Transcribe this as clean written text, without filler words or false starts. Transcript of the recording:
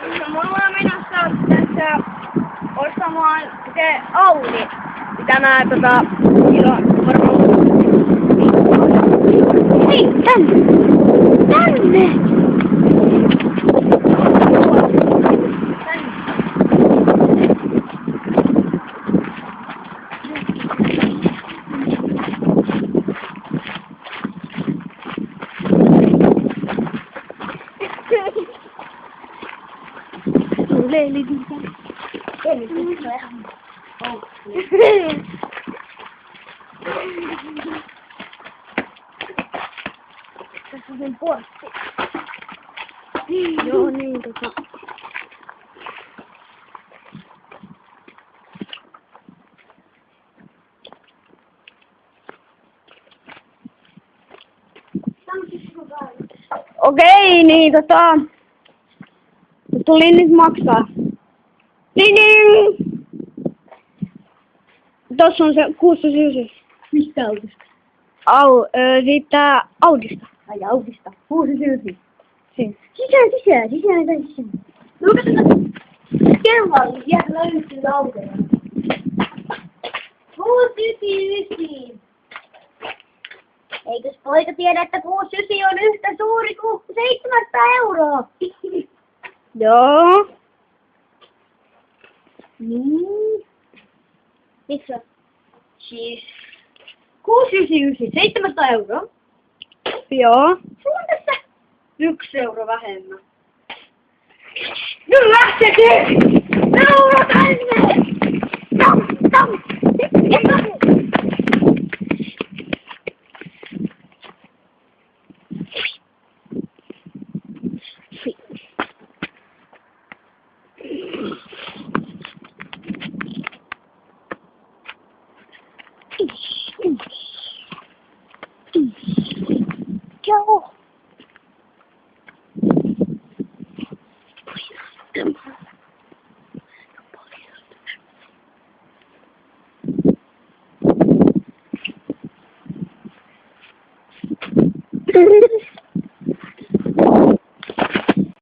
Koska me ollaan menossa tässä ostamaan se Audi. Tämä silloin varmaan... Hei, tänne! Tänne! Tässä on sen portti. Joo, niin Okei, niin tuli nyt maksaa. Ding! Tossa on se 699. Mistä autosta? Siitä Audista. Ai Audista. 699. Siinä. Sisään. No katsotaan. Kello vielä löytyy autoja. 699. Eikös poika tiedä, että 699 on yhtä suuri kuin 700 euroa? Joo. Niin. Miksi on? Siis 699, 700 euroa. Joo. Sulla on tässä 1 euro vähemmän. No lähteekö? Euro tänne! Tam! Joo.